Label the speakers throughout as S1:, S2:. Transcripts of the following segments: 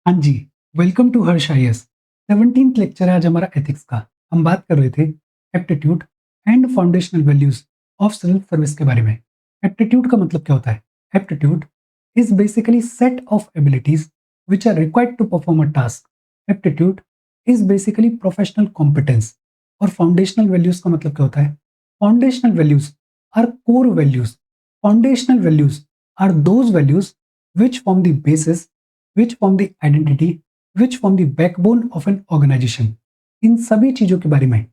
S1: हाँ जी, welcome to Harsh IAS. 17th lecture है आज हमारा एथिक्स का। हम बात कर रहे थे aptitude and foundational values of self service के बारे में। एप्टीट्यूड का मतलब क्या होता है? Aptitude is basically set of abilities which are required to perform a task. Aptitude is basically professional competence. और फाउंडेशनल वैल्यूज का मतलब क्या होता है? Foundational values are core values. Foundational values are those values which form the basis, which form the identity, which form the backbone of an organization। इन सभी चीजों के बारे में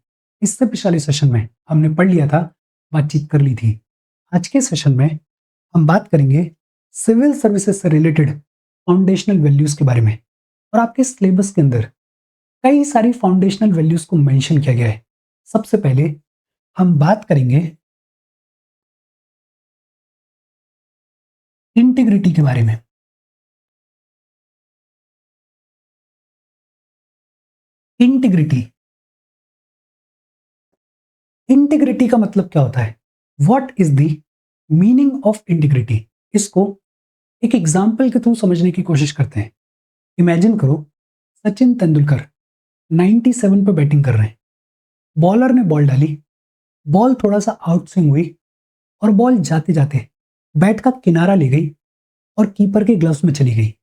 S1: इससे पिछले सेशन में हमने पढ़ लिया था, बातचीत कर ली थी। आज के सेशन में हम बात करेंगे सिविल सर्विसेज से रिलेटेड फाउंडेशनल वैल्यूज के बारे में। और आपके सिलेबस के अंदर कई सारी फाउंडेशनल वैल्यूज को मेंशन किया गया है। सबसे पहले हम बात करेंगे इंटीग्रिटी के बारे में। इंटीग्रिटी इंटीग्रिटी का मतलब क्या होता है? What is the meaning of integrity? इसको एक एग्जाम्पल के थ्रू समझने की कोशिश करते हैं। इमेजिन करो, सचिन तेंदुलकर 97 पे बैटिंग कर रहे हैं। बॉलर ने बॉल डाली, बॉल थोड़ा सा आउट स्विंग हुई और बॉल जाते जाते बैट का किनारा ले गई और कीपर के ग्लव्स में चली गई।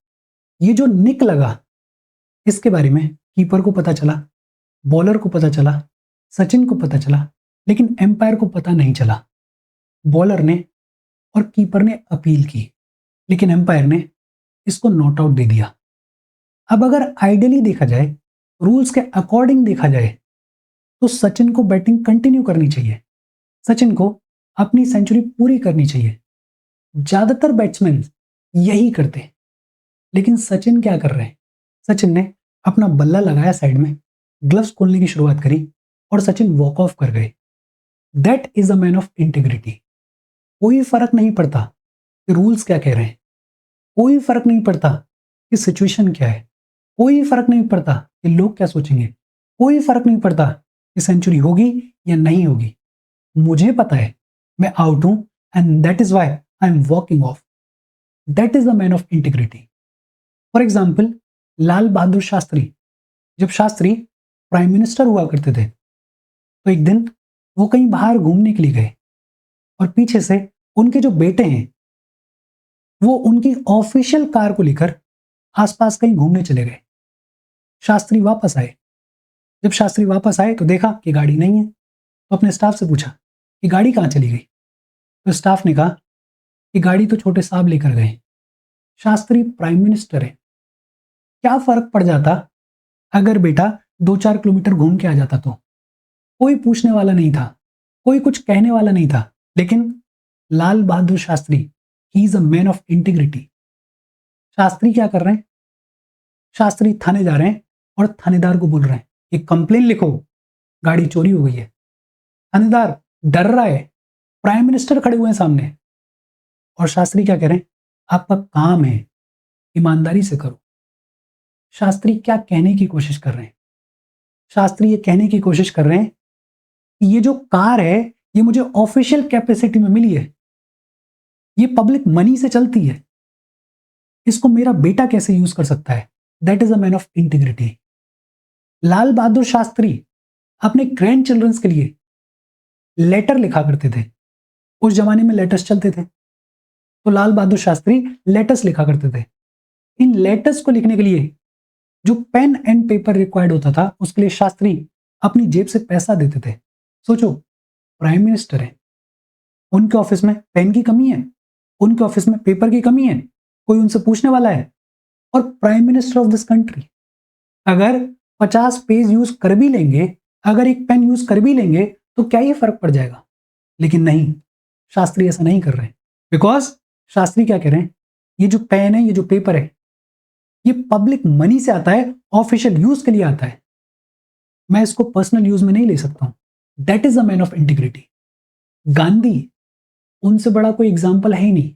S1: ये जो निक लगा, इसके बारे में कीपर को पता चला, बॉलर को पता चला, सचिन को पता चला, लेकिन एम्पायर को पता नहीं चला। बॉलर ने और कीपर ने अपील की, लेकिन एम्पायर ने इसको नॉट आउट दे दिया। अब अगर आइडियली देखा जाए, रूल्स के अकॉर्डिंग देखा जाए, तो सचिन को बैटिंग कंटिन्यू करनी चाहिए, सचिन को अपनी सेंचुरी पूरी करनी चाहिए। ज्यादातर बैट्समैन यही करते, लेकिन सचिन क्या कर रहे हैं? सचिन ने अपना बल्ला लगाया साइड में, ग्लव्स खोलने की शुरुआत करी और सचिन वॉक ऑफ कर गए। That is a man of integrity. कोई फर्क नहीं पड़ता कि रूल्स क्या कह रहे हैं, कोई फर्क नहीं पड़ता कि सिचुएशन क्या है, कोई फर्क नहीं पड़ता कि लोग क्या सोचेंगे, कोई फर्क नहीं पड़ता कि सेंचुरी होगी या नहीं होगी। मुझे पता है मैं आउट हूं and that is why I am walking off. That is the man of integrity. For example, Lal Bahadur Shastri, जब शास्त्री प्राइम मिनिस्टर हुआ करते थे, तो एक दिन वो कहीं बाहर घूमने के लिए गए और पीछे से उनके जो बेटे हैं वो उनकी ऑफिशियल कार को लेकर आसपास कहीं घूमने चले गए। शास्त्री वापस आए। जब शास्त्री वापस आए तो देखा कि गाड़ी नहीं है, तो अपने स्टाफ से पूछा कि गाड़ी कहाँ चली गई। तो स्टाफ ने कहा कि गाड़ी तो छोटे साहब लेकर गए। शास्त्री प्राइम मिनिस्टर है, क्या फर्क पड़ जाता अगर बेटा 2-4 किलोमीटर घूम के आ जाता? तो कोई पूछने वाला नहीं था, कोई कुछ कहने वाला नहीं था। लेकिन Lal Bahadur Shastri, he is a man of integrity. Shastri क्या कर रहे हैं? शास्त्री थाने जा रहे हैं और थानेदार को बोल रहे हैं कि कंप्लेन लिखो, गाड़ी चोरी हो गई है। थानेदार डर रहा है, प्राइम मिनिस्टर खड़े हुए हैं सामने, और शास्त्री क्या कह रहे हैं? आपका काम है, ईमानदारी से करो। शास्त्री क्या कहने की कोशिश कर रहे हैं? शास्त्री ये कहने की कोशिश कर रहे हैं कि ये जो कार है, ये मुझे ऑफिशियल कैपेसिटी में मिली है, ये पब्लिक मनी से चलती है, इसको मेरा बेटा कैसे यूज कर सकता है? That is a man of integrity. Lal Bahadur Shastri अपने ग्रैंड चिल्ड्रंस के लिए लेटर लिखा करते थे। उस जमाने में लेटर्स चलते थे, तो लाल बहादुर शास्त्री लेटर्स लिखा करते थे। इन लेटर्स को लिखने के लिए जो पेन एंड पेपर रिक्वायर्ड होता था, उसके लिए शास्त्री अपनी जेब से पैसा देते थे। सोचो, प्राइम मिनिस्टर है, उनके ऑफिस में पेन की कमी है, उनके ऑफिस में पेपर की कमी है, कोई उनसे पूछने वाला है? और prime minister of this country अगर 50 पेज यूज कर भी लेंगे, अगर एक पेन यूज कर भी लेंगे, तो क्या ये फर्क पड़ जाएगा? लेकिन नहीं, शास्त्री ऐसा नहीं कर रहे हैं। बिकॉज शास्त्री क्या कह रहे हैं? ये जो पेन है, ये जो पेपर है, ये पब्लिक मनी से आता है, ऑफिशियल यूज के लिए आता है, मैं इसको पर्सनल यूज में नहीं ले सकता हूं। That is a man of integrity. Gandhi, उनसे बड़ा कोई एग्जाम्पल है ही नहीं।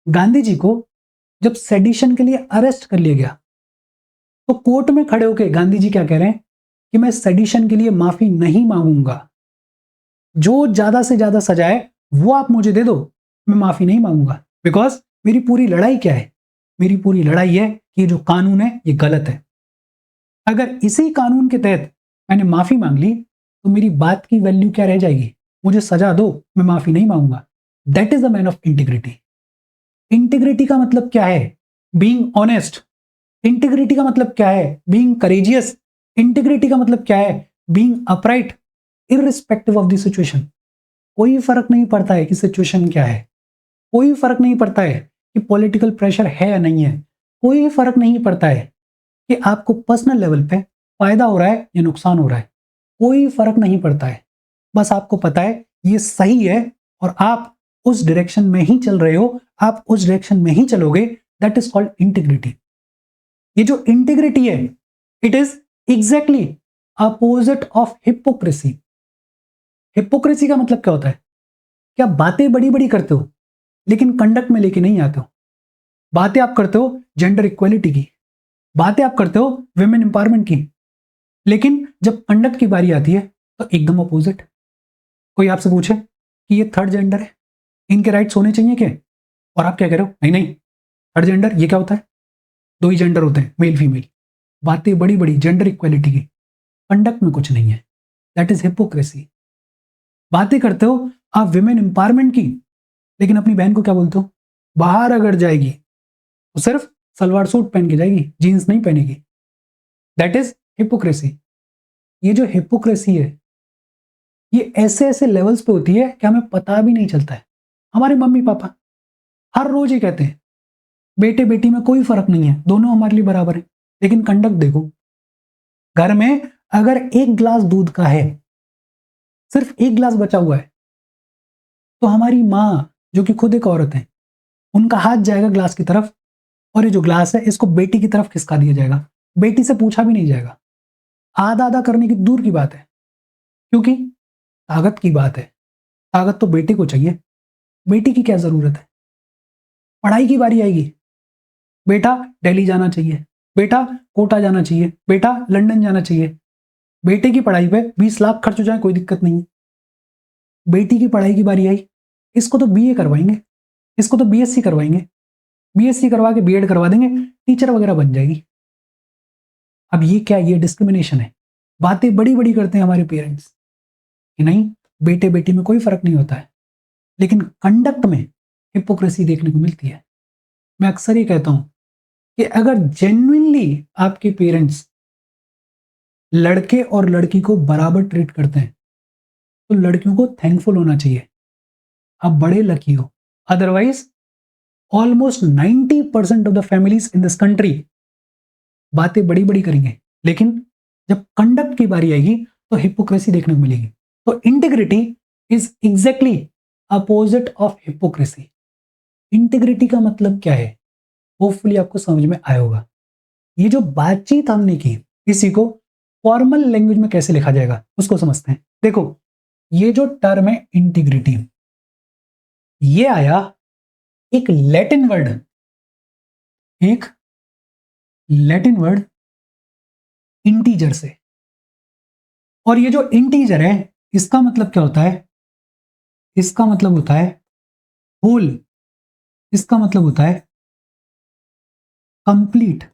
S1: गांधी जी को जब सेडिशन के लिए अरेस्ट कर लिया गया, तो कोर्ट में खड़े होकर गांधी जी क्या कह रहे हैं कि मैं सेडिशन के लिए माफी नहीं मांगूंगा, जो ज्यादा से ज्यादा सजा है वो आप मुझे दे दो, मैं माफी नहीं मांगूंगा। बिकॉज मेरी पूरी लड़ाई क्या है? मेरी पूरी लड़ाई है कि जो कानून है ये गलत है। अगर इसी कानून के तहत मैंने माफी मांग ली तो मेरी बात की वैल्यू क्या रह जाएगी? मुझे सजा दो, मैं माफी नहीं मांगूंगा। That is the man of integrity. Integrity का मतलब क्या है? Being honest. इंटीग्रिटी का मतलब क्या है? Being courageous. इंटीग्रिटी का मतलब क्या है? Being upright irrespective of the situation. कोई फर्क नहीं पड़ता है कि सिचुएशन क्या है, कोई फर्क नहीं पड़ता है कि पॉलिटिकल प्रेशर है या नहीं है, कोई फर्क नहीं पड़ता है कि आपको पर्सनल लेवल पे फायदा हो रहा है या नुकसान हो रहा है, कोई फर्क नहीं पड़ता है। बस आपको पता है ये सही है और आप उस डायरेक्शन में ही चल रहे हो, आप उस डायरेक्शन में ही चलोगे। That is called integrity. ये जो इंटीग्रिटी है, it is exactly opposite of hypocrisy. Hypocrisy का मतलब क्या होता है? क्या बातें बड़ी बड़ी करते हो लेकिन कंडक्ट में लेके नहीं आते हो। बातें आप करते हो जेंडर इक्वलिटी की, बातें आप करते हो विमेन एम्पावरमेंट की, लेकिन जब कंडक्ट की बारी आती है तो एकदम अपोजिट। कोई आपसे पूछे कि ये थर्ड जेंडर है, इनके राइट्स होने चाहिए क्या, और आप क्या कह रहे हो? नहीं नहीं, थर्ड जेंडर ये क्या होता है? दो ही जेंडर होते हैं, मेल फीमेल। बातें बड़ी बड़ी जेंडर इक्वलिटी की, कंडक्ट में कुछ नहीं है। That is hypocrisy. बातें करते हो आप विमेन एम्पावरमेंट की, लेकिन अपनी बहन को क्या बोलते हो? बाहर अगर जाएगी तो सिर्फ सलवार सूट पहन के जाएगी, जीन्स नहीं पहनेगी। That is hypocrisy. ये जो हिपोक्रेसी है ये ऐसे ऐसे लेवल्स पे होती है कि हमें पता भी नहीं चलता है। हमारे मम्मी पापा हर रोज ही कहते हैं बेटे बेटी में कोई फर्क नहीं है, दोनों हमारे लिए बराबर है। लेकिन कंडक्ट देखो, घर में अगर एक गिलास दूध का है, सिर्फ एक गिलास बचा हुआ है, तो हमारी माँ जो कि खुद एक औरत है, उनका हाथ जाएगा ग्लास की तरफ और ये जो ग्लास है इसको बेटी की तरफ खिसका दिया जाएगा। बेटी से पूछा भी नहीं जाएगा। आधा आधा करने की दूर की बात है, क्योंकि ताकत की बात है। ताकत तो बेटे को चाहिए, बेटी की क्या जरूरत है? पढ़ाई की बारी आएगी, बेटा दिल्ली जाना चाहिए, बेटा कोटा जाना चाहिए, बेटा लंदन जाना चाहिए। बेटे की पढ़ाई पे 20 लाख खर्च हो जाए कोई दिक्कत नहीं है। बेटी की पढ़ाई की बारी आई, इसको तो बीए करवाएंगे, इसको तो बीएससी करवाएंगे, बीएससी करवा के बीएड करवा देंगे, टीचर वगैरह बन जाएगी। अब ये क्या, ये डिस्क्रिमिनेशन है। बातें बड़ी बड़ी करते हैं हमारे पेरेंट्स कि नहीं बेटे बेटी में कोई फर्क नहीं होता है, लेकिन कंडक्ट में हिपोक्रेसी देखने को मिलती है। मैं अक्सर ये कहता हूं कि अगर जेन्युइनली आपके पेरेंट्स लड़के और लड़की को बराबर ट्रीट करते हैं तो लड़कियों को थैंकफुल होना चाहिए। आप बड़े लकी हो। Otherwise almost 90% of the families in this country बातें बड़ी बड़ी करेंगे, लेकिन जब कंडक्ट की बारी आएगी तो हिपोक्रेसी देखने को मिलेगी। तो integrity is exactly opposite of hypocrisy. Integrity का मतलब क्या है? होपफुली आपको समझ में आया होगा। ये जो बातचीत हमने की, इसी को फॉर्मल लैंग्वेज में कैसे लिखा जाएगा उसको समझते हैं। देखो, ये जो टर्म है इंटीग्रिटी, ये आया एक लैटिन वर्ड, एक लैटिन वर्ड इंटीजर से। और ये जो इंटीजर है इसका मतलब क्या होता है? इसका मतलब होता है होल, इसका मतलब होता है कंप्लीट।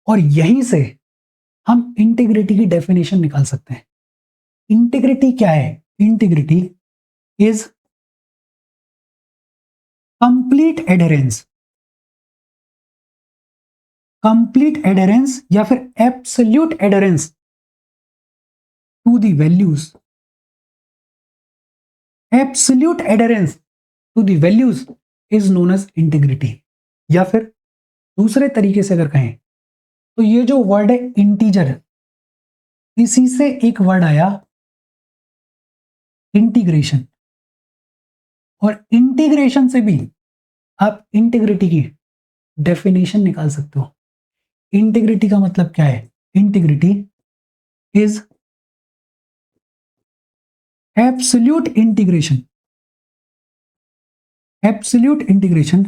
S1: और यहीं से हम इंटीग्रिटी की डेफिनेशन निकाल सकते हैं। इंटीग्रिटी क्या है? Integrity is complete adherence, complete adherence या फिर absolute adherence to the values, absolute adherence to the values is known as integrity. या फिर दूसरे तरीके से अगर कहें तो ये जो वर्ड है इंटीजर, इसी से एक वर्ड आया इंटीग्रेशन, और इंटीग्रेशन से भी आप इंटीग्रिटी की डेफिनेशन निकाल सकते हो। इंटीग्रिटी का मतलब क्या है? Integrity is absolute integration, absolute integration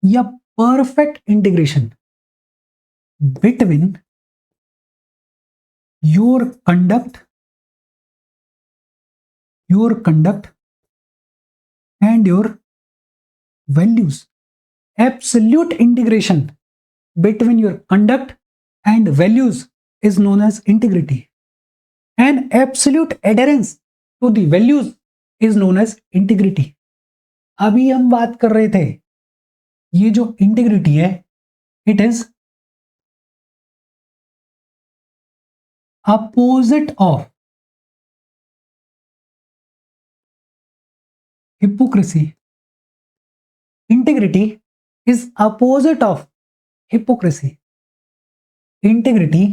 S1: या perfect integration between your conduct and your values. Absolute integration between your conduct and values is known as integrity, and absolute adherence to the values is known as integrity. अभी हम बात कर रहे थे, ये जो integrity है it is opposite of hypocrisy. Integrity is opposite of hypocrisy. Integrity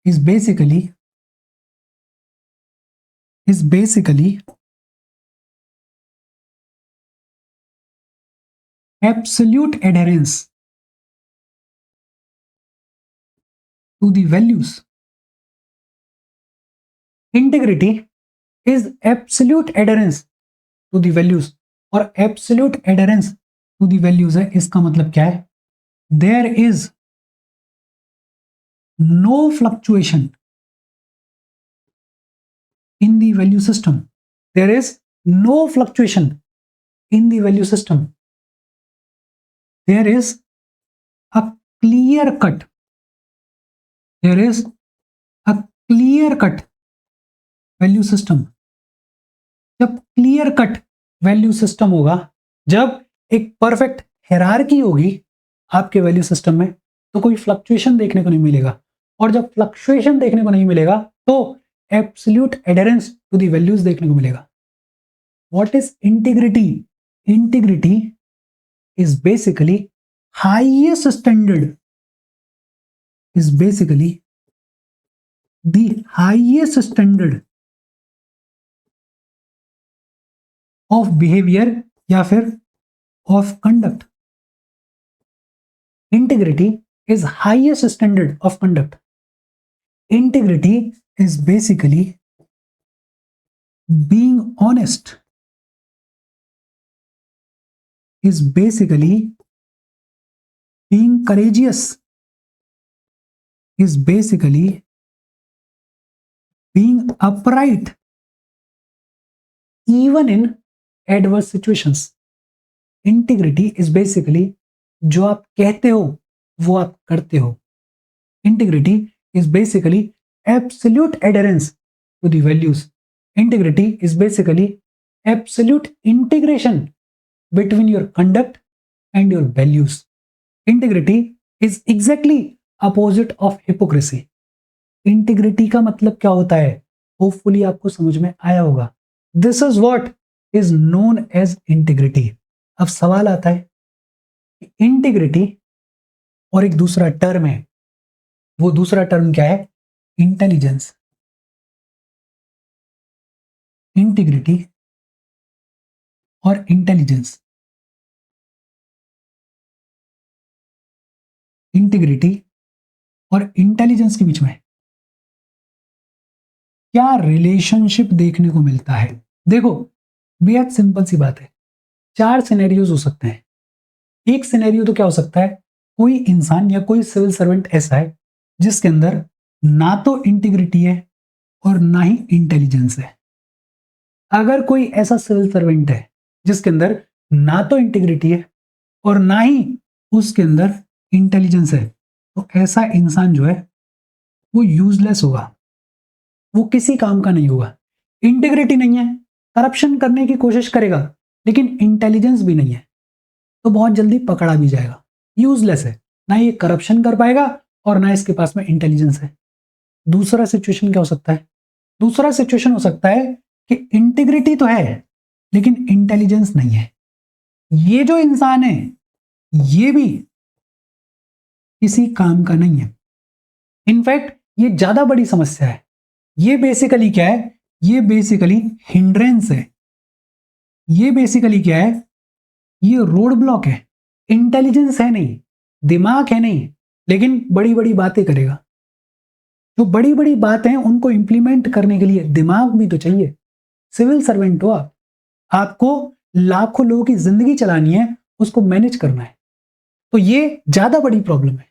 S1: is basically absolute adherence to the values. Integrity is absolute adherence to the values, और absolute adherence to the values है, इसका मतलब क्या है? There is no fluctuation in the value system. There is no fluctuation in the value system. There is a clear cut, there is a clear cut value system. जब clear cut value system होगा, जब एक perfect hierarchy होगी आपके value system में, तो कोई fluctuation देखने को नहीं मिलेगा, और जब फ्लक्चुएशन देखने को नहीं मिलेगा तो absolute adherence to the values देखने को मिलेगा। What is integrity? Integrity is basically highest standard, is basically the highest standard of behaviour या फिर of conduct. Integrity is highest standard of conduct. Integrity is basically being honest, is basically being courageous, is basically being upright even in adverse situations. Integrity is basically जो आप कहते हो वो आप करते हो। Integrity is basically absolute adherence to the values. Integrity is basically absolute integration between your conduct and your values. Integrity is exactly opposite of hypocrisy. Integrity का मतलब क्या होता है? Hopefully आपको समझ में आया होगा। This is what is known as integrity. अब सवाल आता है, इंटीग्रिटी और एक दूसरा टर्म है, वो दूसरा टर्म क्या है? इंटेलिजेंस। इंटीग्रिटी और इंटेलिजेंस, इंटीग्रिटी और इंटेलिजेंस के बीच में क्या रिलेशनशिप देखने को मिलता है? देखो, बेहद सिंपल सी बात है। 4 सिनेरियोज हो सकते हैं। एक सिनेरियो तो क्या हो सकता है, कोई इंसान या कोई सिविल सर्वेंट ऐसा है जिसके अंदर ना तो इंटीग्रिटी है और ना ही इंटेलिजेंस है। अगर कोई ऐसा सिविल सर्वेंट है जिसके अंदर ना तो इंटीग्रिटी है और ना ही उसके अंदर इंटेलिजेंस है, तो ऐसा इंसान जो है वो यूजलेस होगा, वो किसी काम का नहीं होगा। इंटीग्रिटी नहीं है, करप्शन करने की कोशिश करेगा, लेकिन इंटेलिजेंस भी नहीं है, तो बहुत जल्दी पकड़ा भी जाएगा। यूजलेस है, ना ये करप्शन कर पाएगा और ना इसके पास में इंटेलिजेंस है। दूसरा सिचुएशन क्या हो सकता है? दूसरा सिचुएशन हो सकता है कि इंटीग्रिटी तो है लेकिन इंटेलिजेंस नहीं है। ये जो इंसान है ये भी किसी काम का नहीं है। इनफैक्ट ये ज्यादा बड़ी समस्या है। ये बेसिकली क्या है? ये बेसिकली हिंड्रेंस है। ये बेसिकली क्या है? ये रोड ब्लॉक है। इंटेलिजेंस है नहीं, दिमाग है नहीं, लेकिन बड़ी बड़ी बातें करेगा। जो बड़ी बड़ी बातें हैं उनको इंप्लीमेंट करने के लिए दिमाग भी तो चाहिए। सिविल सर्वेंट हो आप, आपको लाखों लोगों की जिंदगी चलानी है, उसको मैनेज करना है, तो ये ज्यादा बड़ी प्रॉब्लम है।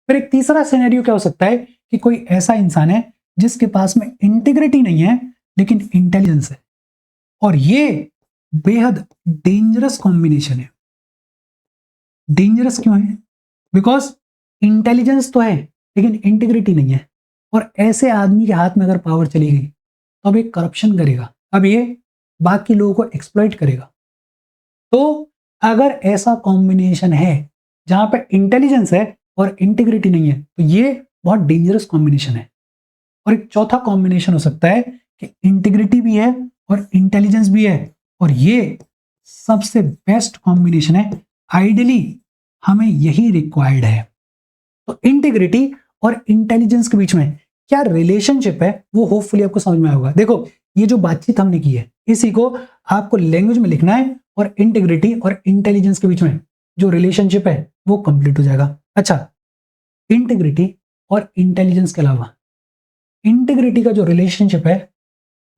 S1: फिर एक तीसरा सिनेरियो क्या हो सकता है कि कोई ऐसा इंसान है जिसके पास में इंटीग्रिटी नहीं है लेकिन इंटेलिजेंस है, और ये बेहद डेंजरस कॉम्बिनेशन है। डेंजरस क्यों है? बिकॉज इंटेलिजेंस तो है लेकिन इंटीग्रिटी नहीं है, और ऐसे आदमी के हाथ में अगर पावर चली गई तो अब ये करप्शन करेगा, अब ये बाकी लोगों को एक्सप्लॉइट करेगा। तो अगर ऐसा कॉम्बिनेशन है जहां पे इंटेलिजेंस है और इंटीग्रिटी नहीं है तो ये बहुत डेंजरस कॉम्बिनेशन है। और एक चौथा कॉम्बिनेशन हो सकता है कि इंटीग्रिटी भी है और इंटेलिजेंस भी है, और ये सबसे बेस्ट कॉम्बिनेशन है। आइडियली हमें यही रिक्वायर्ड है। तो इंटीग्रिटी और इंटेलिजेंस के बीच में क्या रिलेशनशिप है वो होपफुली आपको समझ में आया होगा। देखो ये जो बातचीत हमने की है इसी को आपको लैंग्वेज में लिखना है, और इंटीग्रिटी और इंटेलिजेंस के बीच में जो रिलेशनशिप है वो कंप्लीट हो जाएगा। अच्छा, इंटीग्रिटी और इंटेलिजेंस के अलावा इंटीग्रिटी का जो रिलेशनशिप है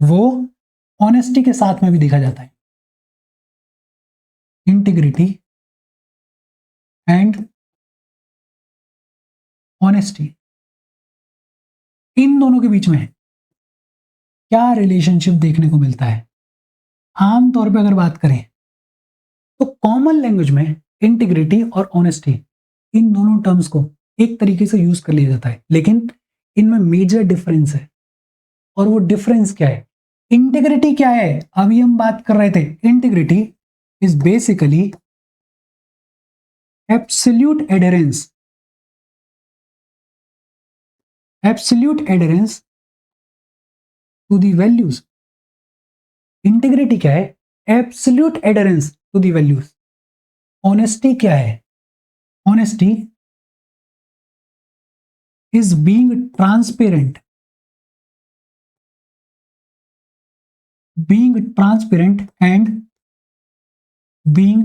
S1: वो ऑनेस्टी के साथ में भी देखा जाता है। इंटीग्रिटी एंड ऑनेस्टी, इन दोनों के बीच में क्या रिलेशनशिप देखने को मिलता है? आमतौर पे अगर बात करें तो कॉमन लैंग्वेज में इंटीग्रिटी और ऑनेस्टी इन दोनों टर्म्स को एक तरीके से यूज कर लिया जाता है, लेकिन इनमें मेजर डिफरेंस है। और वो डिफरेंस क्या है? इंटीग्रिटी क्या है? अभी हम बात कर रहे थे, integrity is basically absolute adherence, absolute adherence to the values. Integrity क्या है? Absolute adherence to the values. Honesty क्या है? Honesty is being transparent, being transparent and being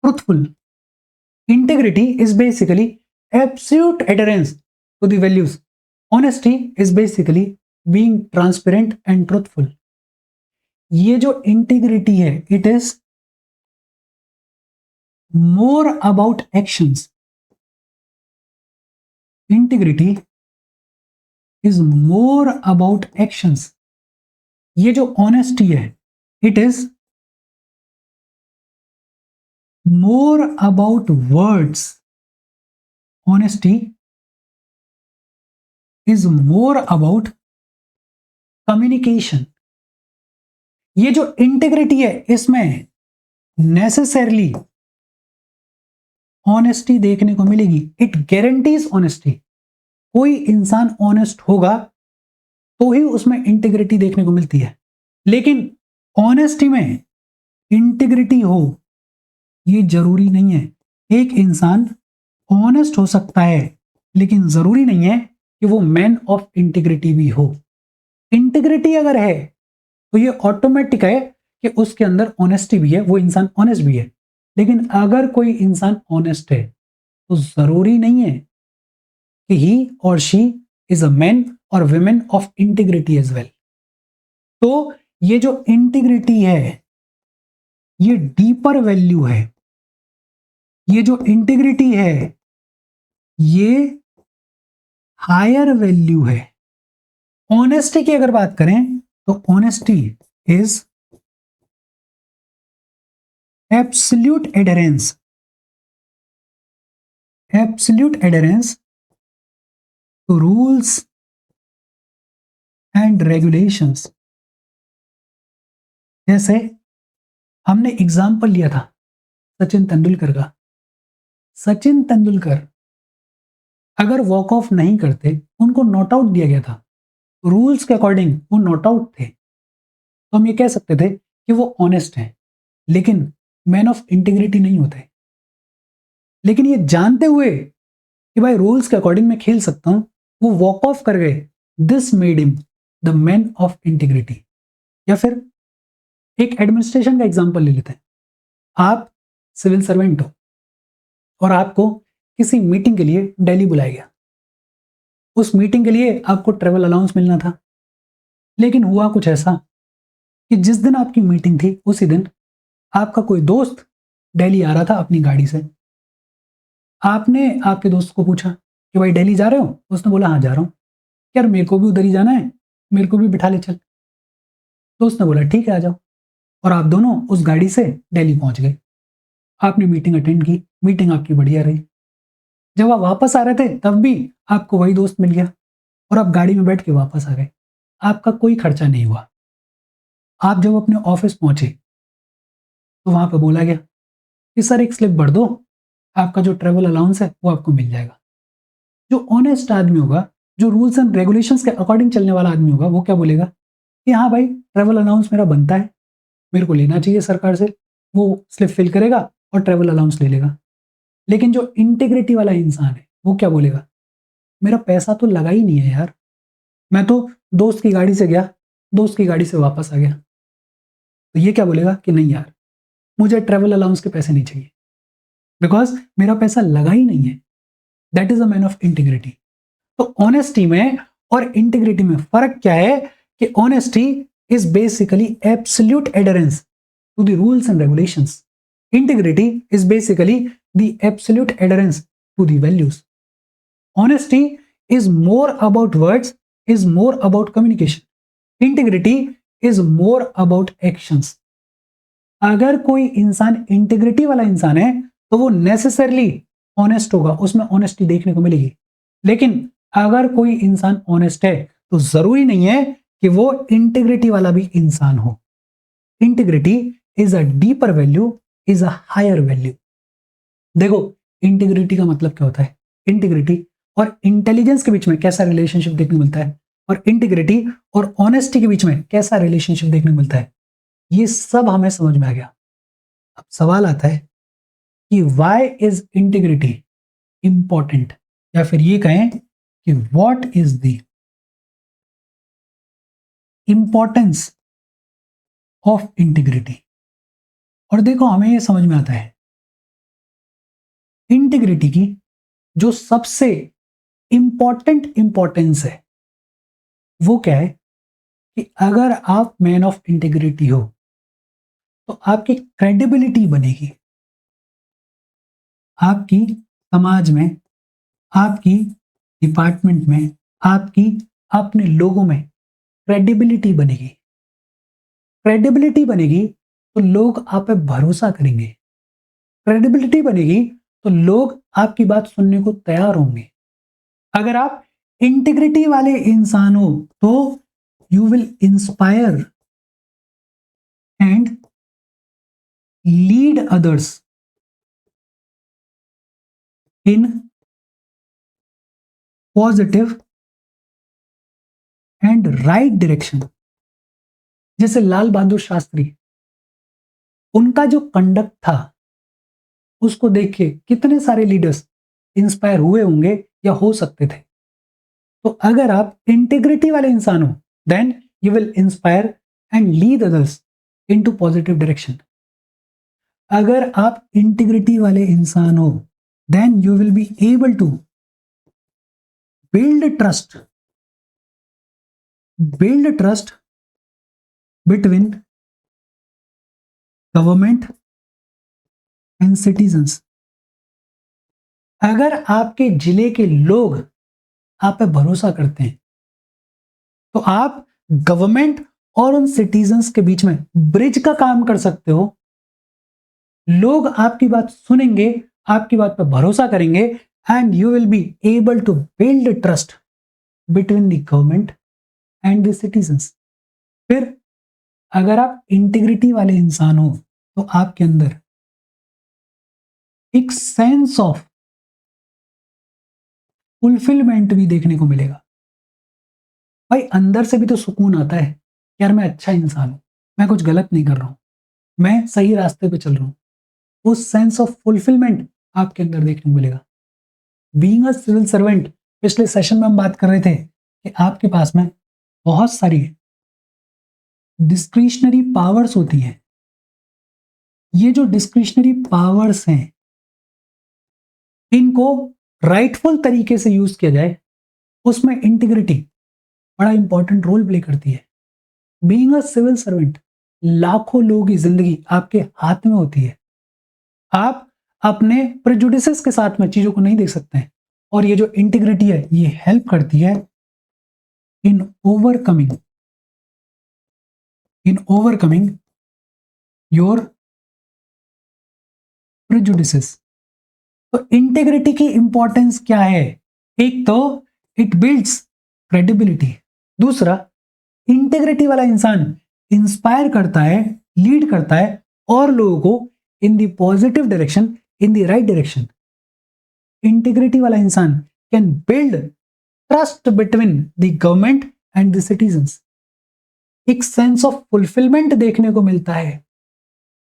S1: truthful. Integrity is basically absolute adherence to the values. Honesty is basically being transparent and truthful. ये जो integrity है it is more about actions, integrity is more about actions. ये जो honesty है it is more about words, honesty is more about communication. ये जो integrity है इसमें नेसेसरली ऑनेस्टी देखने को मिलेगी, इट गारंटीज ऑनेस्टी। कोई इंसान ऑनेस्ट होगा तो ही उसमें इंटीग्रिटी देखने को मिलती है, लेकिन ऑनेस्टी में इंटीग्रिटी हो ये जरूरी नहीं है। एक इंसान ऑनेस्ट हो सकता है लेकिन जरूरी नहीं है कि वो मैन ऑफ इंटीग्रिटी भी हो। इंटीग्रिटी अगर है तो ये ऑटोमेटिक है कि उसके अंदर ऑनेस्टी भी है, वो इंसान ऑनेस्ट भी है। लेकिन अगर कोई इंसान ऑनेस्ट है तो जरूरी नहीं है कि ही और शी इज अ मैन और women of integrity as well. तो ये जो इंटीग्रिटी है ये डीपर वैल्यू है, ये जो इंटीग्रिटी है ये हायर वैल्यू है। ऑनेस्टी की अगर बात करें तो honesty is absolute adherence, absolute adherence to rules and regulations. जैसे हमने एग्जाम्पल लिया था सचिन तेंदुलकर का। सचिन तेंदुलकर अगर वॉक ऑफ नहीं करते, उनको नॉट आउट दिया गया था, रूल्स के अकॉर्डिंग वो नॉट आउट थे, तो हम ये कह सकते थे कि वो ऑनेस्ट हैं, लेकिन मैन ऑफ इंटीग्रिटी नहीं होते। लेकिन ये जानते हुए कि भाई रूल्स के अकॉर्डिंग मैं खेल सकता हूं, वो वॉक ऑफ कर गए, this made him the man of integrity. या फिर एक एडमिनिस्ट्रेशन का एग्जांपल ले लेते हैं। आप सिविल सर्वेंट हो और आपको किसी मीटिंग के लिए दिल्ली बुलाया गया। उस मीटिंग के लिए आपको ट्रेवल अलाउंस मिलना था, लेकिन हुआ कुछ ऐसा कि जिस दिन आपकी मीटिंग थी उसी दिन आपका कोई दोस्त दिल्ली आ रहा था अपनी गाड़ी से। आपने आपके दोस्त को पूछा कि भाई दिल्ली जा रहे हो? उसने बोला हाँ जा रहा हूँ। यार मेरे को भी उधर ही जाना है, मेरे को भी बिठा ले चल। तो उसने बोला ठीक है आ जाओ, और आप दोनों उस गाड़ी से दिल्ली पहुंच गए। आपने मीटिंग अटेंड की, मीटिंग आपकी बढ़िया रही। जब आप वापस आ रहे थे तब भी आपको वही दोस्त मिल गया और आप गाड़ी में बैठ के वापस आ गए। आपका कोई खर्चा नहीं हुआ। आप जब अपने ऑफिस पहुंचे तो वहां पे बोला गया कि सर एक स्लिप भर दो, आपका जो ट्रेवल अलाउंस है वो आपको मिल जाएगा। जो ऑनेस्ट आदमी होगा, जो रूल्स एंड रेगुलेशंस के अकॉर्डिंग चलने वाला आदमी होगा, वो क्या बोलेगा कि हाँ भाई, ट्रेवल अलाउंस मेरा बनता है, मेरे को लेना चाहिए सरकार से। वो स्लिप फिल करेगा और ट्रेवल अलाउंस ले लेगा। लेकिन जो इंटीग्रिटी वाला इंसान है वो क्या बोलेगा, मेरा पैसा तो लगा ही नहीं है यार, मैं तो दोस्त की गाड़ी से गया, दोस्त की गाड़ी से वापस आ गया। तो ये क्या बोलेगा कि नहीं यार, मुझे ट्रेवल अलाउंस के पैसे नहीं चाहिए, बिकॉज मेरा पैसा लगा ही नहीं है। That is a man of integrity. तो ऑनेस्टी में और इंटीग्रिटी में फर्क क्या है कि honesty is basically absolute adherence to the rules and regulations. Integrity is basically the absolute adherence to the values. Honesty is more about words, is more about communication. Integrity is more about actions. अगर कोई इंसान integrity वाला इंसान है तो वो necessarily honest होगा, उसमें ऑनेस्टी देखने को मिलेगी। लेकिन अगर कोई इंसान ऑनेस्ट है तो जरूरी नहीं है कि वो इंटीग्रिटी वाला भी इंसान हो। Integrity is a deeper value, is a higher value. देखो, इंटीग्रिटी का मतलब क्या होता है। इंटीग्रिटी और इंटेलिजेंस के बीच में कैसा रिलेशनशिप देखने को मिलता है, और इंटीग्रिटी और ऑनेस्टी के बीच में कैसा रिलेशनशिप देखने को मिलता है, ये सब हमें समझ में आ गया। अब सवाल आता है कि व्हाई इज इंटीग्रिटी इंपॉर्टेंट, या फिर ये कहें कि what is the importance of integrity. और देखो, हमें ये समझ में आता है इंटीग्रिटी की जो सबसे इंपॉर्टेंट इंपॉर्टेंस है वो क्या है कि अगर आप मैन ऑफ इंटीग्रिटी हो तो आपकी क्रेडिबिलिटी बनेगी, आपकी समाज में, आपकी डिपार्टमेंट में, आपकी अपने लोगों में क्रेडिबिलिटी बनेगी। क्रेडिबिलिटी बनेगी तो लोग आप पे भरोसा करेंगे। क्रेडिबिलिटी बनेगी तो लोग आपकी बात सुनने को तैयार होंगे। अगर आप इंटीग्रिटी वाले इंसान हो तो you will inspire and lead others in positive and right direction. जैसे लाल बहादुर शास्त्री, उनका जो कंडक्ट था उसको देख के कितने सारे लीडर्स इंस्पायर हुए होंगे या हो सकते थे। तो अगर आप इंटीग्रिटी वाले इंसान हो then you will inspire and lead others into positive direction. अगर आप इंटीग्रिटी वाले इंसान हो then you will be able to build trust, build trust between government and citizens. अगर आपके जिले के लोग आप पे भरोसा करते हैं तो आप गवर्नमेंट और उन सिटीजन्स के बीच में ब्रिज का काम कर सकते हो। लोग आपकी बात सुनेंगे, आपकी बात पर भरोसा करेंगे and you will be able to build trust between the government and the citizens. फिर अगर आप इंटीग्रिटी वाले इंसान हो तो आपके अंदर एक सेंस ऑफ फुलफिलमेंट भी देखने को मिलेगा। भाई अंदर से भी तो सुकून आता है, यार मैं अच्छा इंसान हूं, मैं कुछ गलत नहीं कर रहा हूं, मैं सही रास्ते पे चल रहा हूं। वो सेंस ऑफ फुलफिलमेंट आपके अंदर देखने को मिलेगा। बीइंग अ सिविल सर्वेंट, पिछले सेशन में हम बात कर रहे थे कि आपके पास में बहुत सारी डिस्क्रिशनरी पावर्स होती हैं। ये जो डिस्क्रिशनरी पावर्स हैं इनको राइटफुल तरीके से यूज किया जाए, उसमें इंटीग्रिटी बड़ा इंपॉर्टेंट रोल प्ले करती है। बीइंग अ सिविल सर्वेंट, लाखों लोगों की जिंदगी आपके हाथ में होती है। आप अपने प्रेजुडिसेस के साथ में चीजों को नहीं देख सकते हैं, और ये जो इंटीग्रिटी है ये हेल्प करती है इन ओवरकमिंग योर प्रेजुडिसेस। तो इंटेग्रिटी की इंपॉर्टेंस क्या है? एक तो इट बिल्ड्स क्रेडिबिलिटी, दूसरा इंटेग्रिटी वाला इंसान इंस्पायर करता है, लीड करता है और लोगों को in the positive direction, in the right direction. Integrity वाला इंसान can build trust between the government and the citizens. एक सेंस ऑफ फुलफिलमेंट देखने को मिलता है।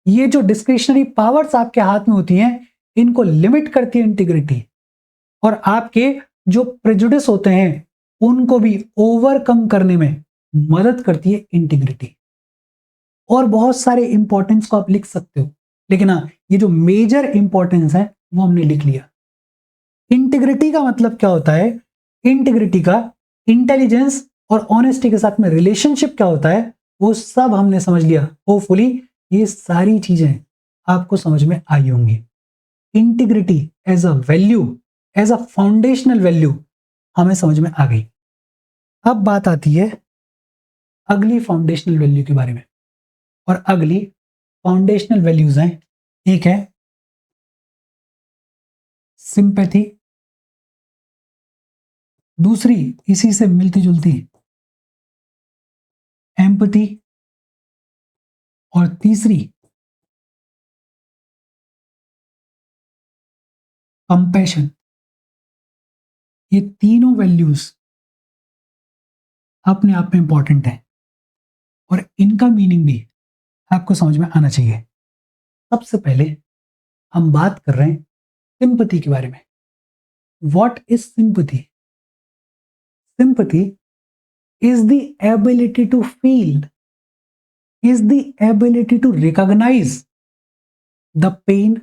S1: ये जो डिस्क्रिशनरी पावर्स आपके हाथ में होती हैं, इनको लिमिट करती है इंटीग्रिटी, और आपके जो प्रेजुडिस होते हैं उनको भी ओवरकम करने में मदद करती है इंटीग्रिटी। और बहुत सारे इंपॉर्टेंस को आप लिख सकते हो, लेकिन हाँ, ये जो मेजर इंपॉर्टेंस है वो हमने लिख लिया। इंटीग्रिटी का मतलब क्या होता है? इंटीग्रिटी का इंटेलिजेंस और ऑनेस्टी के साथ में रिलेशनशिप क्या होता है, वो सब हमने समझ लिया। होपफुली ये सारी चीजें आपको समझ में आई होंगी। Integrity as a value, as a foundational value हमें समझ में आ गई। अब बात आती है अगली फाउंडेशनल वैल्यू के बारे में, और अगली फाउंडेशनल वैल्यूज हैं, एक है सिंपैथी, दूसरी इसी से मिलती जुलती एम्पैथी, और तीसरी कंपैशन। ये तीनों वैल्यूज अपने आप में इंपॉर्टेंट है और इनका मीनिंग भी आपको समझ में आना चाहिए। सबसे पहले हम बात कर रहे हैं सिंपैथी के बारे में। What is sympathy? Sympathy is the ability to feel, is the ability to recognize the pain,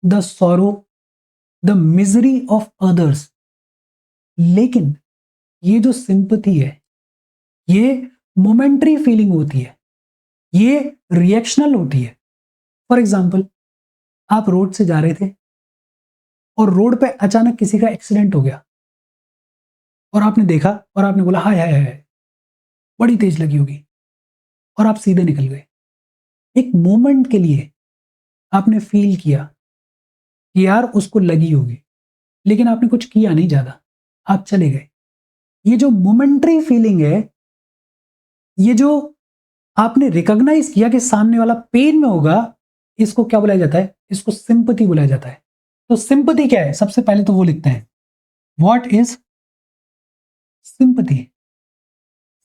S1: the sorrow, the misery of others। लेकिन ये जो सिंपैथी है, ये मोमेंटरी फीलिंग होती है, ये रिएक्शनल होती है। फॉर एग्जाम्पल, आप रोड से जा रहे थे और रोड पे अचानक किसी का एक्सीडेंट हो गया, और आपने देखा और आपने बोला हाय हाय हाय, बड़ी तेज लगी होगी, और आप सीधे निकल गए। एक मोमेंट के लिए आपने फील किया कि यार उसको लगी होगी, लेकिन आपने कुछ किया नहीं ज्यादा, आप चले गए। ये जो मोमेंटरी फीलिंग है, ये जो आपने रिकॉग्नाइज किया कि सामने वाला पेन में होगा, इसको क्या बुलाया जाता है? इसको सिंपैथी बुलाया जाता है। तो सिंपैथी क्या है? सबसे पहले तो वो लिखते हैं, what is sympathy?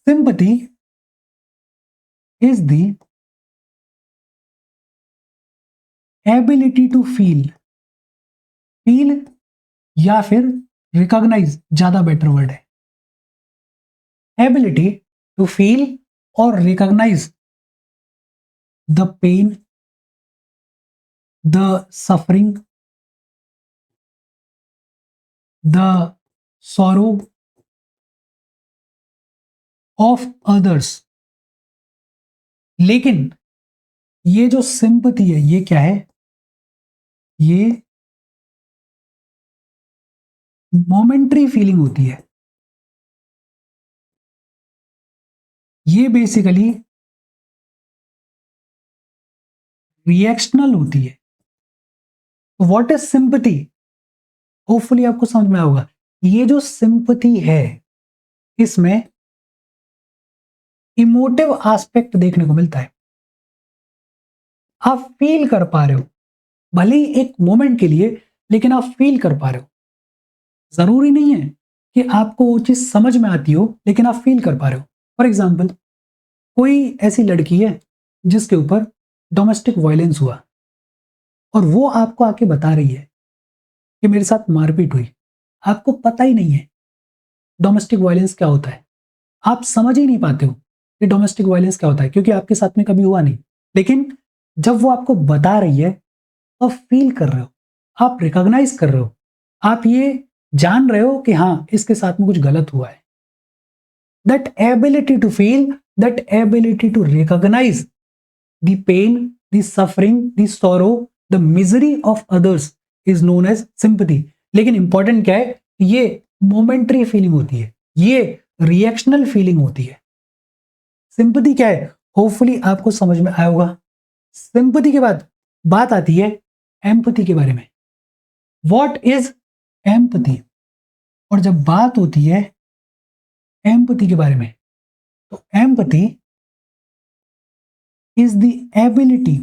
S1: Sympathy is the ability to feel, feel या फिर रिकॉग्नाइज ज्यादा बेटर वर्ड है। एबिलिटी टू फील और recognise the pain, the suffering, the sorrow of others. लेकिन ये जो सिंपैथी है, ये क्या है? ये मोमेंटरी फीलिंग होती है। ये बेसिकली रिएक्शनल होती है। What is sympathy? होपफुली आपको समझ में आएगा। ये जो सिंपैथी है, इसमें इमोटिव एस्पेक्ट देखने को मिलता है। आप फील कर पा रहे हो, भले ही एक मोमेंट के लिए, लेकिन आप फील कर पा रहे हो। जरूरी नहीं है कि आपको वो चीज समझ में आती हो, लेकिन आप फील कर पा रहे हो। फॉर एग्जाम्पल, कोई ऐसी लड़की है जिसके ऊपर डोमेस्टिक वायलेंस हुआ, और वो आपको आके बता रही है कि मेरे साथ मारपीट हुई। आपको पता ही नहीं है डोमेस्टिक वायलेंस क्या होता है, आप समझ ही नहीं पाते हो कि डोमेस्टिक वायलेंस क्या होता है, क्योंकि आपके साथ में कभी हुआ नहीं। लेकिन जब वो आपको बता रही है, तो आप फील कर रहे हो, आप रिकॉग्नाइज कर रहे हो, आप ये जान रहे हो कि हाँ, इसके साथ में कुछ गलत हुआ है। That ability to feel, that ability to recognise the pain, the suffering, the sorrow, the misery of others is known as sympathy. लेकिन इंपॉर्टेंट क्या है? ये मोमेंटरी फीलिंग होती है, ये रिएक्शनल फीलिंग होती है। सिंपैथी क्या है? होपफुली आपको समझ में आया होगा। सिंपैथी के बाद बात आती है एम्पैथी के बारे में। What is empathy? और जब बात होती है एम्पैथी के बारे में, तो empathy is the ability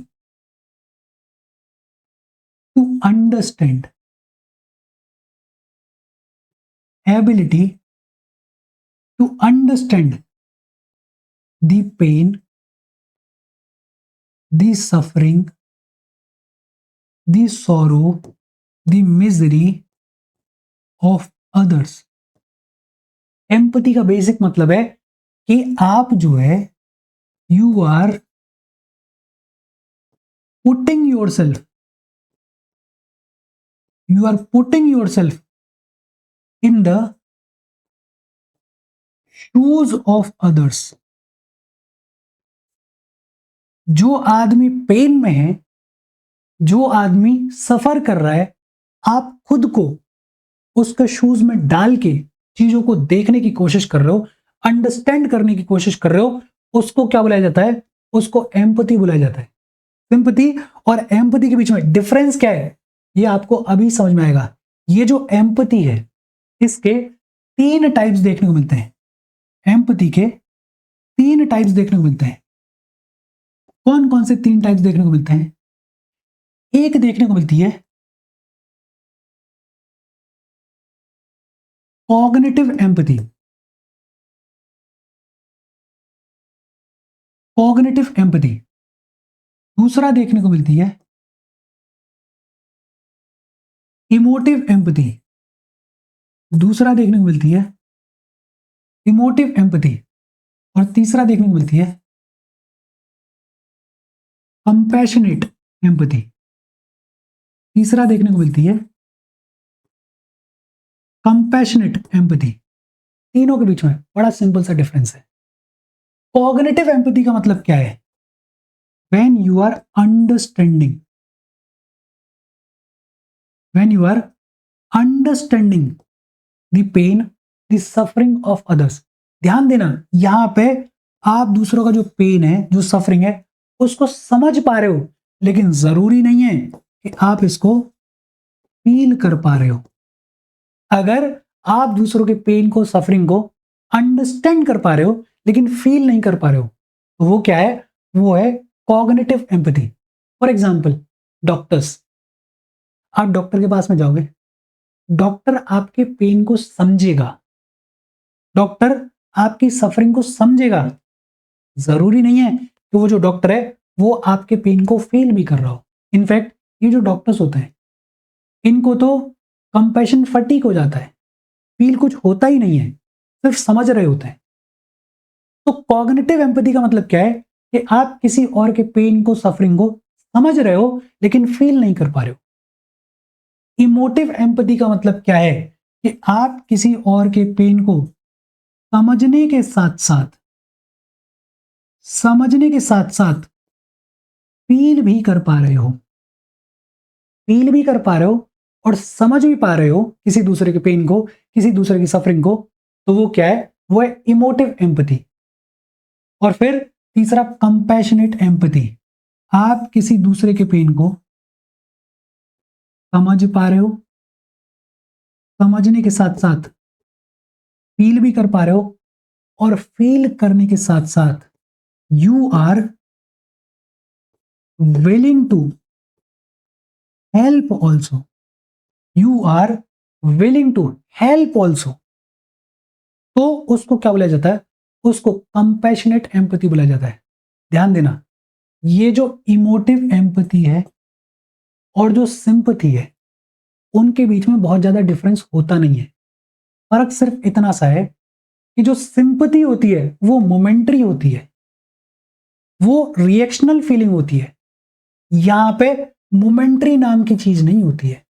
S1: to understand, ability to understand the pain, the suffering, the sorrow, the misery of others. Empathy का बेसिक मतलब है कि आप जो है you are putting yourself, you are putting yourself in the shoes of others. जो आदमी pen में है, जो आदमी सफर कर रहा है, आप खुद को उसके शूज में डाल के चीजों को देखने की कोशिश कर रहे हो, अंडरस्टैंड करने की कोशिश कर रहे हो, उसको क्या बुलाया जाता है? उसको एम्पैथी बुलाया जाता है। सिंपैथी और एम्पैथी के बीच में डिफरेंस क्या है, ये आपको अभी समझ में आएगा। ये जो एम्पैथी है, इसके 3 टाइप्स देखने को मिलते हैं। एम्पैथी के 3 टाइप्स देखने को मिलते हैं। कौन कौन से 3 टाइप्स देखने को मिलते हैं? एक देखने को मिलती है कॉग्निटिव एम्पैथी, कॉग्निटिव एम्पैथी। दूसरा देखने को मिलती है इमोटिव एम्पैथी, दूसरा देखने को मिलती है इमोटिव एम्पैथी, और तीसरा देखने को मिलती है कंपैशनेट एम्पैथी। तीसरा देखने को मिलती है कंपैशनेट एम्पैथी। तीनों के बीच में बड़ा सिंपल सा डिफरेंस है। कॉग्निटिव एम्पैथी का मतलब क्या है? When you are understanding, when you are understanding the pain, the suffering of others. ध्यान देना, यहां पे आप दूसरों का जो पेन है, जो सफरिंग है, उसको समझ पा रहे हो, लेकिन जरूरी नहीं है कि आप इसको फील कर पा रहे हो। अगर आप दूसरों के पेन को, सफरिंग को अंडरस्टैंड कर पा रहे हो लेकिन फील नहीं कर पा रहे हो, तो वो क्या है? वो है cognitive empathy. For example, doctors, आप डॉक्टर के पास में जाओगे, डॉक्टर आपके पेन को समझेगा, डॉक्टर आपकी सफरिंग को समझेगा। जरूरी नहीं है कि वो जो डॉक्टर है वो आपके पेन को फील भी कर रहा हो। इनफैक्ट ये जो डॉक्टर्स होते हैं, इनको तो कंपैशन फटीग हो जाता है, फील कुछ होता ही नहीं है, सिर्फ समझ रहे होते हैं। तो कॉग्निटिव एम्पैथी का मतलब क्या है? कि आप किसी और के पेन को, सफरिंग को समझ रहे हो लेकिन फील नहीं कर पा रहे हो। इमोटिव एम्पैथी का मतलब क्या है? कि आप किसी और के पेन को समझने के साथ साथ, समझने के साथ साथ फील भी कर पा रहे हो, फील भी कर पा रहे हो और समझ भी पा रहे हो किसी दूसरे के पेन को, किसी दूसरे की सफरिंग को। तो वो क्या है? वो है इमोटिव एम्पैथी। और फिर तीसरा कंपैशनेट एम्पैथी। आप किसी दूसरे के पेन को समझ पा रहे हो, समझने के साथ साथ फील भी कर पा रहे हो, और फील करने के साथ साथ you are willing to help also, you are willing to help also. तो उसको क्या बोला जाता है? उसको कंपैशनेट एम्पैथी बोला जाता है। ध्यान देना, ये जो इमोटिव एम्पैथी है और जो सिंपैथी है, उनके बीच में बहुत ज्यादा डिफरेंस होता नहीं है। फर्क सिर्फ इतना सा है कि जो सिंपैथी होती है वो मोमेंटरी होती है, वो रिएक्शनल फीलिंग होती है। यहां पे मोमेंटरी नाम की चीज नहीं होती है।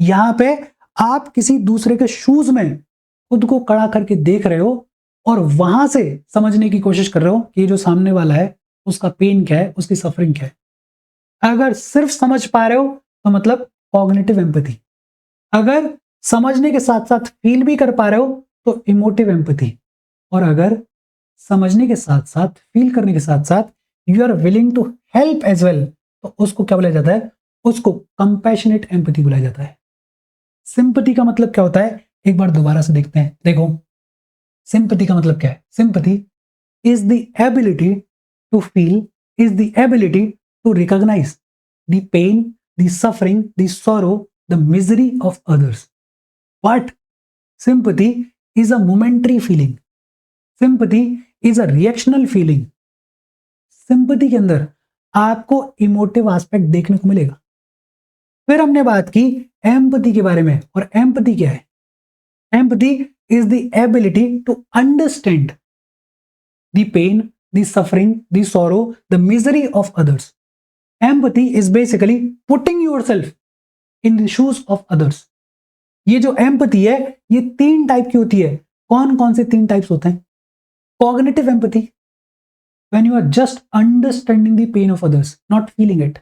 S1: यहां पे आप किसी दूसरे के शूज में खुद को खड़ा करके देख रहे हो और वहां से समझने की कोशिश कर रहे हो कि ये जो सामने वाला है उसका पेन क्या है, उसकी सफरिंग क्या है। अगर सिर्फ समझ पा रहे हो तो मतलब कॉग्निटिव एम्पैथी। अगर समझने के साथ साथ फील भी कर पा रहे हो तो इमोटिव एम्पैथी। और अगर समझने के साथ साथ, फील करने के साथ साथ you are willing to help as well, तो उसको क्या बोला जाता है? उसको कंपैशनेट एम्पैथी बुलाया जाता है। सिंपैथी का मतलब क्या होता है, एक बार दोबारा से देखते हैं। देखो, सिंपैथी का मतलब क्या है? Sympathy is the ability to feel, is the ability to recognise the pain, the suffering, the sorrow, the misery of others. But sympathy is a momentary feeling, sympathy is a reactional feeling। sympathy के अंदर आपको emotive aspect देखने को मिलेगा। फिर हमने बात की एम्पैथी के बारे में, और एम्पैथी क्या है? Empathy is the ability to understand the pain, the suffering, the sorrow, the misery of others. Empathy is basically putting yourself in the shoes of others. ये जो एम्पैथी है ये 3 टाइप की होती है। कौन कौन से 3 टाइप्स होते हैं? Cognitive empathy, when you are just understanding the pain of others, not feeling it.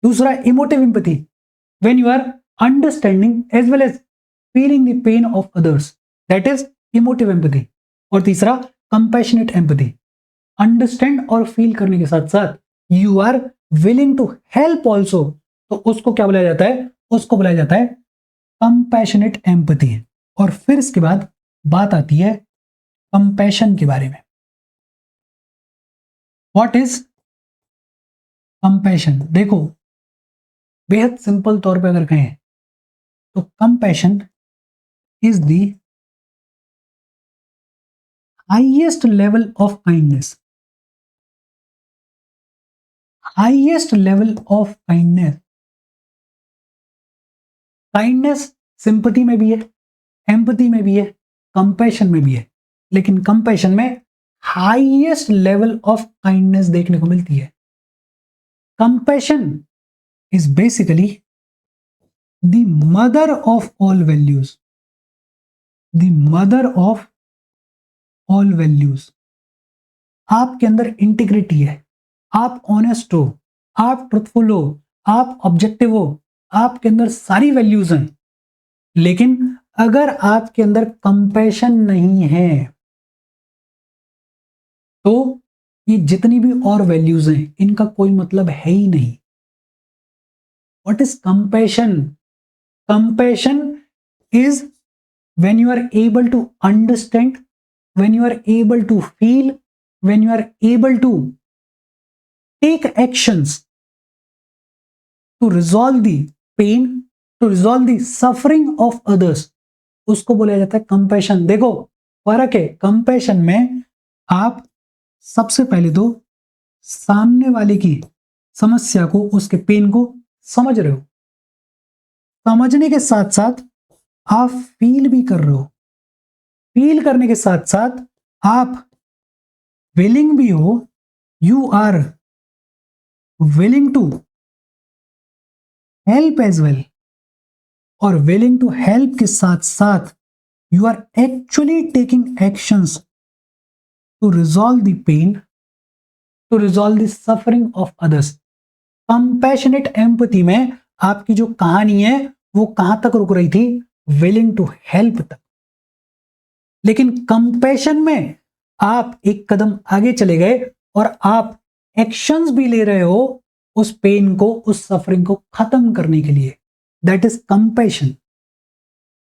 S1: दूसरा emotive empathy, when you are understanding as well as feeling the pain of others, that is emotive empathy. और तीसरा compassionate empathy, understand और feel करने के साथ साथ you are willing to help also, तो उसको क्या बुलाया जाता है? उसको बुलाया जाता है कंपैशनेट एम्पैथी। और फिर इसके बाद बात आती है कंपैशन के बारे में। What is compassion? देखो, बेहद सिंपल तौर पे अगर कहें तो compassion is the highest level of kindness, highest level of kindness. Kindness sympathy में भी है, एम्पैथी में भी है, कंपैशन में भी है, लेकिन कंपैशन में हाईएस्ट लेवल ऑफ काइंडनेस देखने को मिलती है। Compassion is basically the mother of all values, the mother of all values. आपके अंदर इंटीग्रिटी है, आप ऑनेस्ट हो, आप ट्रुथफुल हो, आप ऑब्जेक्टिव हो, आपके अंदर सारी वैल्यूज हैं, लेकिन अगर आपके अंदर कंपैशन नहीं है तो ये जितनी भी और वैल्यूज हैं इनका कोई मतलब है ही नहीं। What is compassion? Compassion is when you are able to understand, when you are able to feel, when you are able to take actions to resolve the pain, to resolve the suffering of others, उसको बोला जाता है compassion. देखो फर्क है, compassion में आप सबसे पहले तो सामने वाले की समस्या को, उसके पेन को समझ रहे हो, समझने के साथ साथ आप फील भी कर रहे हो, फील करने के साथ साथ आप विलिंग भी हो, you are willing to help as well, और विलिंग टू हेल्प के साथ साथ you are actually taking actions to resolve the pain, to resolve the suffering of others. Compassionate empathy में आपकी जो कहानी है वो कहां तक रुक रही थी? विलिंग टू हेल्प तक। लेकिन कंपैशन में आप एक कदम आगे चले गए और आप एक्शंस भी ले रहे हो उस पेन को, उस सफरिंग को खत्म करने के लिए। That is compassion.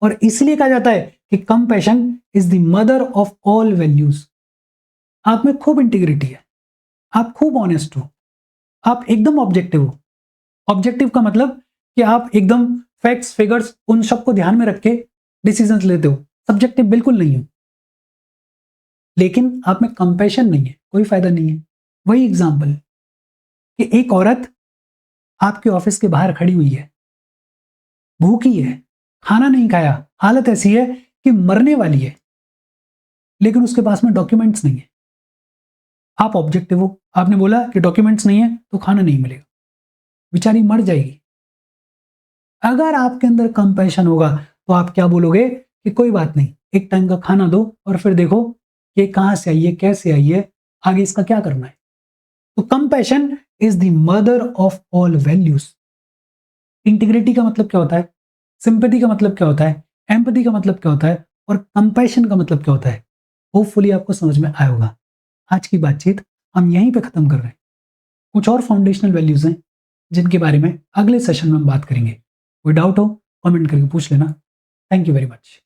S1: और इसलिए कहा जाता है कि compassion is the mother of all values. आप में खूब इंटीग्रिटी है, आप खूब ऑनेस्ट हो, आप एकदम ऑब्जेक्टिव हो। ऑब्जेक्टिव का मतलब कि आप एकदम फैक्ट्स, फिगर्स, उन सबको ध्यान में रख के डिसीजंस लेते हो। सब्जेक्टिव बिल्कुल नहीं हो। लेकिन आप में कंपैशन नहीं है, कोई फायदा नहीं है। वही एग्जांपल कि एक औरत आपके ऑफिस के बाहर खड़ी हुई है, भूखी है, खाना नहीं खाया, हालत ऐसी है कि मरने वाली है, लेकिन उसके पास में डॉक्यूमेंट्स नहीं है। आप ऑब्जेक्टिव हो, आपने बोला कि डॉक्यूमेंट्स नहीं है तो खाना नहीं मिलेगा, बेचारी मर जाएगी। अगर आपके अंदर कंपैशन होगा तो आप क्या बोलोगे कि कोई बात नहीं, एक टाइम का खाना दो और फिर देखो कि कहां से आई है, कैसे आई है, आगे इसका क्या करना है। तो compassion is the mother of all values. Integrity का मतलब क्या होता है, सिंपैथी का मतलब क्या होता है, एम्पैथी का मतलब क्या होता है, और कंपैशन का मतलब क्या होता है, होपफुली आपको समझ में आया होगा। आज की बातचीत हम यहीं पे खत्म कर रहे हैं। कुछ और फाउंडेशनल वैल्यूज हैं जिनके बारे में अगले सेशन में हम बात करेंगे। कोई डाउट हो कमेंट करके पूछ लेना। Thank you very much.